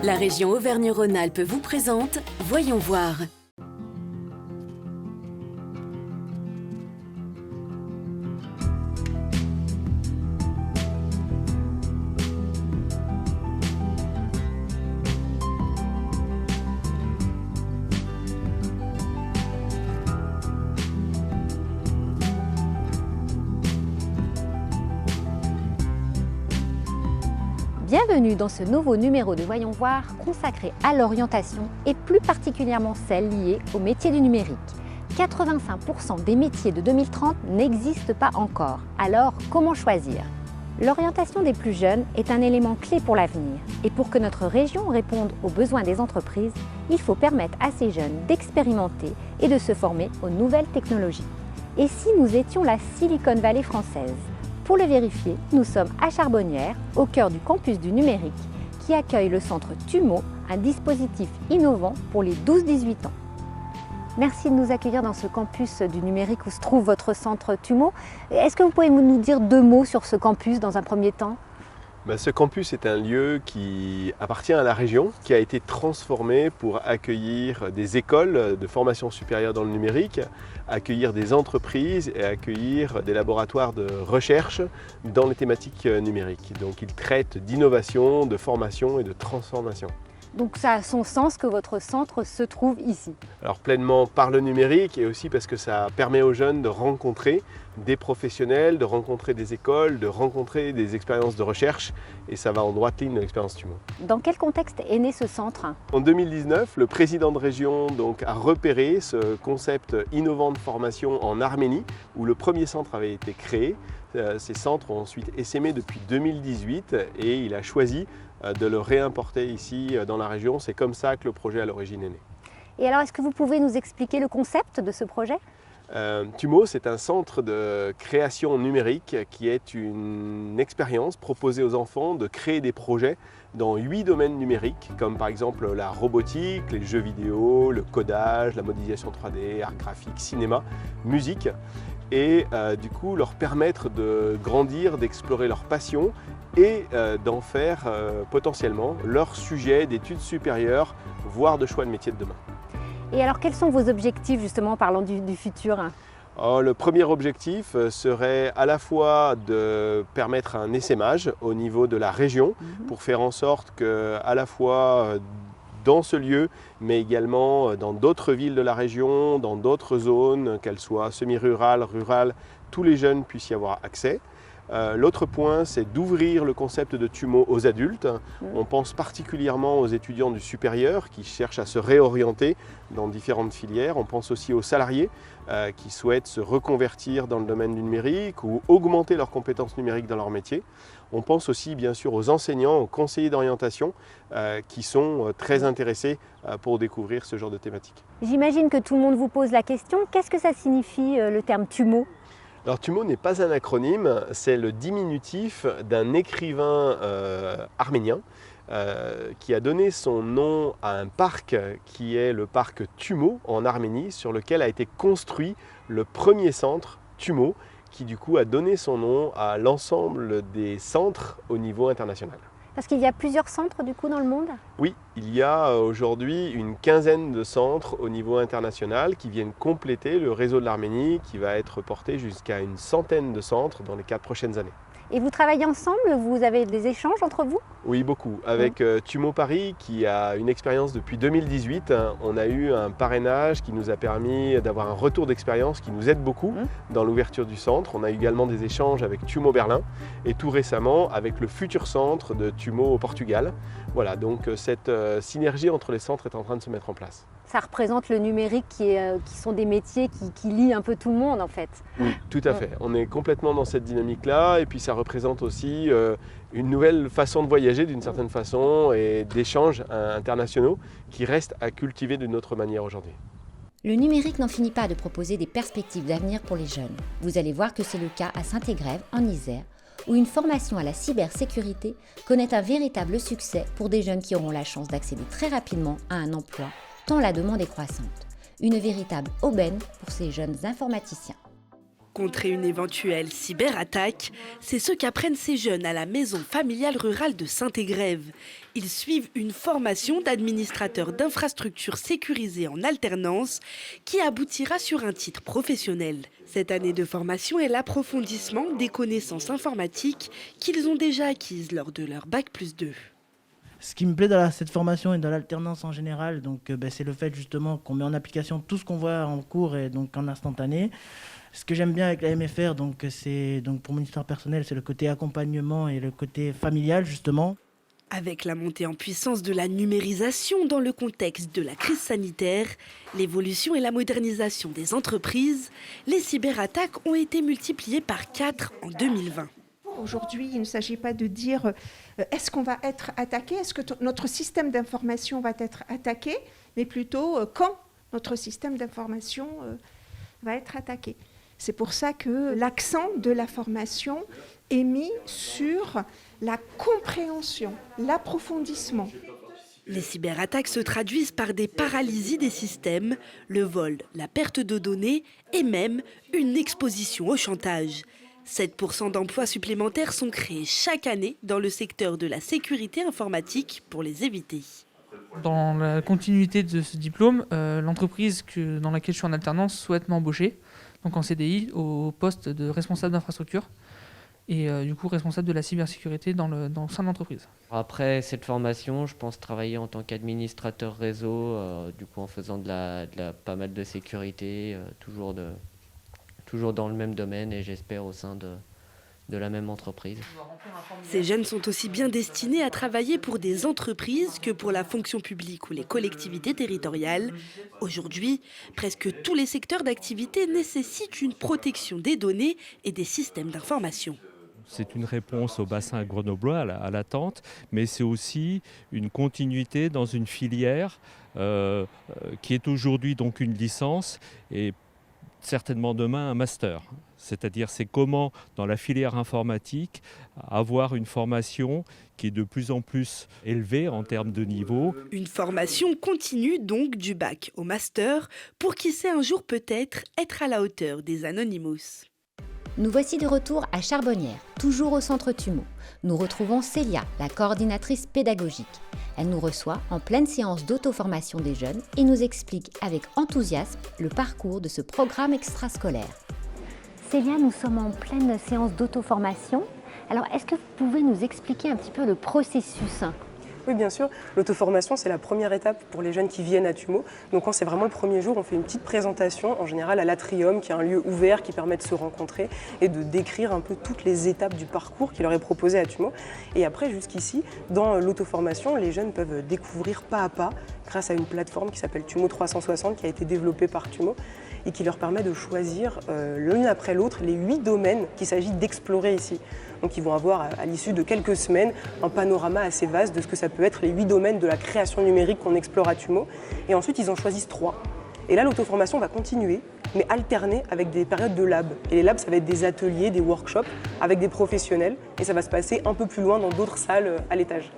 La région Auvergne-Rhône-Alpes vous présente Voyons voir. Bienvenue dans ce nouveau numéro de Voyons voir consacré à l'orientation et plus particulièrement celle liée au métier du numérique. 85% des métiers de 2030 n'existent pas encore. Alors, comment choisir? L'orientation des plus jeunes est un élément clé pour l'avenir. Et pour que notre région réponde aux besoins des entreprises, il faut permettre à ces jeunes d'expérimenter et de se former aux nouvelles technologies. Et si nous étions la Silicon Valley française? Pour le vérifier, nous sommes à Charbonnières, au cœur du campus du numérique, qui accueille le centre TUMO, un dispositif innovant pour les 12-18 ans. Merci de nous accueillir dans ce campus du numérique où se trouve votre centre TUMO. Est-ce que vous pouvez nous dire deux mots sur ce campus dans un premier temps ? Ce campus est un lieu qui appartient à la région, qui a été transformé pour accueillir des écoles de formation supérieure dans le numérique, accueillir des entreprises et accueillir des laboratoires de recherche dans les thématiques numériques. Donc il traite d'innovation, de formation et de transformation. Donc ça a son sens que votre centre se trouve ici. Alors pleinement par le numérique et aussi parce que ça permet aux jeunes de rencontrer des professionnels, de rencontrer des écoles, de rencontrer des expériences de recherche et ça va en droite ligne de l'expérience TUMO. Dans quel contexte est né ce centre ? En 2019, le président de région a repéré ce concept innovant de formation en Arménie où le premier centre avait été créé. Ces centres ont ensuite essaimé depuis 2018 et il a choisi de le réimporter ici dans la région. C'est comme ça que le projet à l'origine est né. Et alors, est-ce que vous pouvez nous expliquer le concept de ce projet ? TUMO, c'est un centre de création numérique qui est une expérience proposée aux enfants de créer des projets dans 8 domaines numériques, comme par exemple la robotique, les jeux vidéo, le codage, la modélisation 3D, art graphique, cinéma, musique, et du coup leur permettre de grandir, d'explorer leur passion et d'en faire potentiellement leur sujet d'études supérieures, voire de choix de métier de demain. Et alors, quels sont vos objectifs, justement, parlant du futur ? Le premier objectif serait à la fois de permettre un essaimage au niveau de la région pour faire en sorte que, à la fois dans ce lieu, mais également dans d'autres villes de la région, dans d'autres zones, qu'elles soient semi-rurales, rurales, tous les jeunes puissent y avoir accès. L'autre point, c'est d'ouvrir le concept de TUMO aux adultes. On pense particulièrement aux étudiants du supérieur qui cherchent à se réorienter dans différentes filières. On pense aussi aux salariés qui souhaitent se reconvertir dans le domaine du numérique ou augmenter leurs compétences numériques dans leur métier. On pense aussi bien sûr aux enseignants, aux conseillers d'orientation qui sont très intéressés pour découvrir ce genre de thématique. J'imagine que tout le monde vous pose la question, qu'est-ce que ça signifie le terme TUMO ? Alors TUMO n'est pas un acronyme, c'est le diminutif d'un écrivain arménien qui a donné son nom à un parc qui est le parc TUMO en Arménie, sur lequel a été construit le premier centre TUMO, qui du coup a donné son nom à l'ensemble des centres au niveau international. Parce qu'il y a plusieurs centres du coup dans le monde ? Oui, il y a aujourd'hui une quinzaine de centres au niveau international qui viennent compléter le réseau de l'Arménie qui va être porté jusqu'à une centaine de centres dans les 4 prochaines années. Et vous travaillez ensemble? Vous avez des échanges entre vous? Oui, beaucoup. Avec TUMO Paris, qui a une expérience depuis 2018, on a eu un parrainage qui nous a permis d'avoir un retour d'expérience qui nous aide beaucoup dans l'ouverture du centre. On a également des échanges avec TUMO Berlin et tout récemment avec le futur centre de TUMO au Portugal. Voilà, donc cette synergie entre les centres est en train de se mettre en place. Ça représente le numérique qui sont des métiers qui lient un peu tout le monde en fait. Oui, tout à fait. On est complètement dans cette dynamique-là et puis ça représente aussi une nouvelle façon de voyager d'une certaine façon et d'échanges internationaux qui restent à cultiver d'une autre manière aujourd'hui. Le numérique n'en finit pas de proposer des perspectives d'avenir pour les jeunes. Vous allez voir que c'est le cas à Saint-Égrève, en Isère, où une formation à la cybersécurité connaît un véritable succès pour des jeunes qui auront la chance d'accéder très rapidement à un emploi, tant la demande est croissante. Une véritable aubaine pour ces jeunes informaticiens. Contrer une éventuelle cyberattaque, c'est ce qu'apprennent ces jeunes à la maison familiale rurale de Saint-Égrève. Ils suivent une formation d'administrateur d'infrastructures sécurisées en alternance qui aboutira sur un titre professionnel. Cette année de formation est l'approfondissement des connaissances informatiques qu'ils ont déjà acquises lors de leur Bac+2. Ce qui me plaît dans cette formation et dans l'alternance en général, c'est le fait justement qu'on met en application tout ce qu'on voit en cours et donc en instantané. Ce que j'aime bien avec la MFR, pour mon histoire personnelle, c'est le côté accompagnement et le côté familial justement. Avec la montée en puissance de la numérisation dans le contexte de la crise sanitaire, l'évolution et la modernisation des entreprises, les cyberattaques ont été multipliées par 4 en 2020. Aujourd'hui, il ne s'agit pas de dire est-ce qu'on va être attaqué, est-ce que notre système d'information va être attaqué, mais plutôt quand notre système d'information va être attaqué. C'est pour ça que l'accent de la formation est mis sur la compréhension, l'approfondissement. Les cyberattaques se traduisent par des paralysies des systèmes, le vol, la perte de données et même une exposition au chantage. 7% d'emplois supplémentaires sont créés chaque année dans le secteur de la sécurité informatique pour les éviter. Dans la continuité de ce diplôme, l'entreprise dans laquelle je suis en alternance souhaite m'embaucher, donc en CDI, au poste de responsable d'infrastructure et du coup responsable de la cybersécurité dans le sein de l'entreprise. Après cette formation, je pense travailler en tant qu'administrateur réseau, du coup en faisant pas mal de sécurité, toujours dans le même domaine et j'espère au sein de la même entreprise. Ces jeunes sont aussi bien destinés à travailler pour des entreprises que pour la fonction publique ou les collectivités territoriales. Aujourd'hui, presque tous les secteurs d'activité nécessitent une protection des données et des systèmes d'information. C'est une réponse au bassin grenoblois, à l'attente, mais c'est aussi une continuité dans une filière qui est aujourd'hui donc une licence et certainement demain un master. C'est-à-dire c'est comment dans la filière informatique avoir une formation qui est de plus en plus élevée en termes de niveau. Une formation continue donc du bac au master pour qui sait un jour peut-être être à la hauteur des Anonymous. Nous voici de retour à Charbonnières, toujours au centre Tumo. Nous retrouvons Célia, la coordinatrice pédagogique. Elle nous reçoit en pleine séance d'auto-formation des jeunes et nous explique avec enthousiasme le parcours de ce programme extrascolaire. Célia, nous sommes en pleine séance d'auto-formation. Alors, est-ce que vous pouvez nous expliquer un petit peu le processus ? Oui, bien sûr. L'auto-formation, c'est la première étape pour les jeunes qui viennent à Tumo. Donc quand c'est vraiment le premier jour, on fait une petite présentation, en général à l'Atrium, qui est un lieu ouvert qui permet de se rencontrer et de décrire un peu toutes les étapes du parcours qui leur est proposé à Tumo. Et après, jusqu'ici, dans l'auto-formation, les jeunes peuvent découvrir pas à pas, grâce à une plateforme qui s'appelle Tumo 360, qui a été développée par Tumo, et qui leur permet de choisir l'une après l'autre les 8 domaines qu'il s'agit d'explorer ici. Donc ils vont avoir à l'issue de quelques semaines un panorama assez vaste de ce que ça peut être les 8 domaines de la création numérique qu'on explore à Tumo. Et ensuite ils en choisissent 3. Et là l'auto-formation va continuer, mais alterner avec des périodes de lab. Et les labs, ça va être des ateliers, des workshops avec des professionnels. Et ça va se passer un peu plus loin dans d'autres salles à l'étage.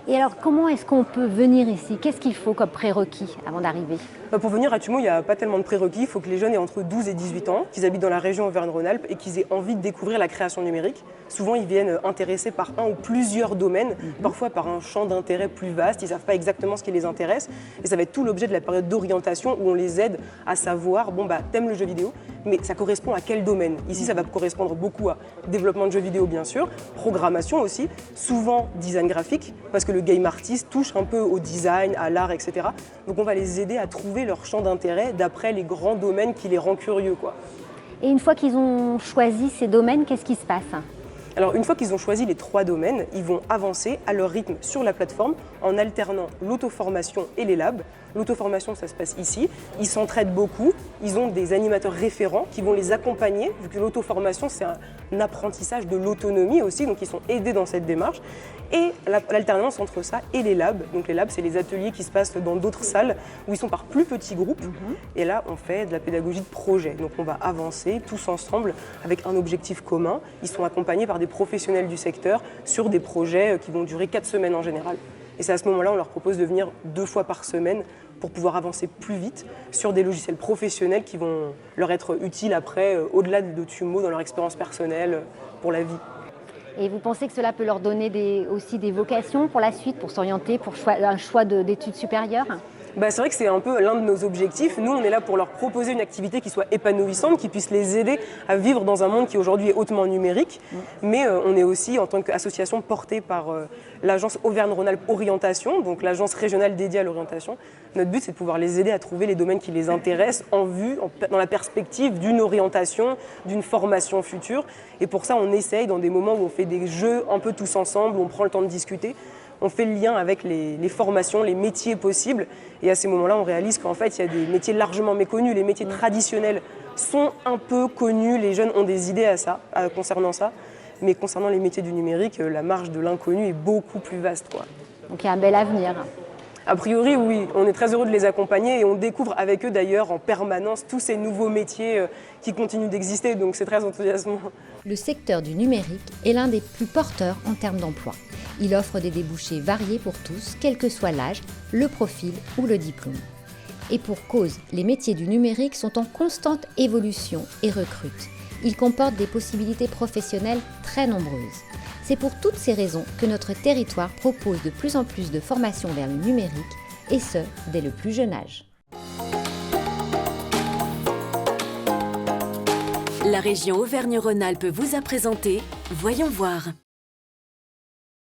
Et alors, comment est-ce qu'on peut venir ici ? Qu'est-ce qu'il faut comme prérequis avant d'arriver ? Pour venir à Tumo, il n'y a pas tellement de prérequis. Il faut que les jeunes aient entre 12 et 18 ans, qu'ils habitent dans la région Auvergne-Rhône-Alpes et qu'ils aient envie de découvrir la création numérique. Souvent, ils viennent intéressés par un ou plusieurs domaines, parfois par un champ d'intérêt plus vaste. Ils ne savent pas exactement ce qui les intéresse. Et ça va être tout l'objet de la période d'orientation où on les aide à savoir, t'aimes le jeu vidéo, mais ça correspond à quel domaine ? Ici, ça va correspondre beaucoup à développement de jeux vidéo, bien sûr, programmation aussi, souvent design graphique, parce que le game artist touche un peu au design, à l'art, etc. Donc on va les aider à trouver leur champ d'intérêt d'après les grands domaines qui les rendent curieux, quoi. Et une fois qu'ils ont choisi ces domaines, qu'est-ce qui se passe ? Alors une fois qu'ils ont choisi les 3 domaines, ils vont avancer à leur rythme sur la plateforme en alternant l'auto-formation et les labs. L'auto-formation, ça se passe ici. Ils s'entraident beaucoup. Ils ont des animateurs référents qui vont les accompagner, vu que l'auto-formation, c'est un apprentissage de l'autonomie aussi, donc ils sont aidés dans cette démarche. Et l'alternance entre ça et les labs. Donc les labs, c'est les ateliers qui se passent dans d'autres salles où ils sont par plus petits groupes. Et là, on fait de la pédagogie de projet. Donc on va avancer tous ensemble avec un objectif commun. Ils sont accompagnés par des professionnels du secteur sur des projets qui vont durer 4 semaines en général. Et c'est à ce moment-là, on leur propose de venir 2 fois par semaine pour pouvoir avancer plus vite sur des logiciels professionnels qui vont leur être utiles après, au-delà de TUMO, dans leur expérience personnelle pour la vie. Et vous pensez que cela peut leur donner aussi des vocations pour la suite, pour s'orienter, pour un choix d'études supérieures ? C'est vrai que c'est un peu l'un de nos objectifs. Nous, on est là pour leur proposer une activité qui soit épanouissante, qui puisse les aider à vivre dans un monde qui aujourd'hui est hautement numérique. Mais on est aussi, en tant qu'association portée par l'agence Auvergne-Rhône-Alpes Orientation, donc l'agence régionale dédiée à l'orientation. Notre but, c'est de pouvoir les aider à trouver les domaines qui les intéressent dans la perspective d'une orientation, d'une formation future. Et pour ça, on essaye, dans des moments où on fait des jeux un peu tous ensemble, où on prend le temps de discuter, on fait le lien avec les formations, les métiers possibles. Et à ces moments-là, on réalise qu'en fait, il y a des métiers largement méconnus. Les métiers traditionnels sont un peu connus. Les jeunes ont des idées concernant ça. Mais concernant les métiers du numérique, la marge de l'inconnu est beaucoup plus vaste, quoi. Donc il y a un bel avenir. A priori, oui. On est très heureux de les accompagner et on découvre avec eux d'ailleurs en permanence tous ces nouveaux métiers qui continuent d'exister. Donc c'est très enthousiasmant. Le secteur du numérique est l'un des plus porteurs en termes d'emploi. Il offre des débouchés variés pour tous, quel que soit l'âge, le profil ou le diplôme. Et pour cause, les métiers du numérique sont en constante évolution et recrutent. Ils comportent des possibilités professionnelles très nombreuses. C'est pour toutes ces raisons que notre territoire propose de plus en plus de formations vers le numérique, et ce, dès le plus jeune âge. La région Auvergne-Rhône-Alpes vous a présenté Voyons voir.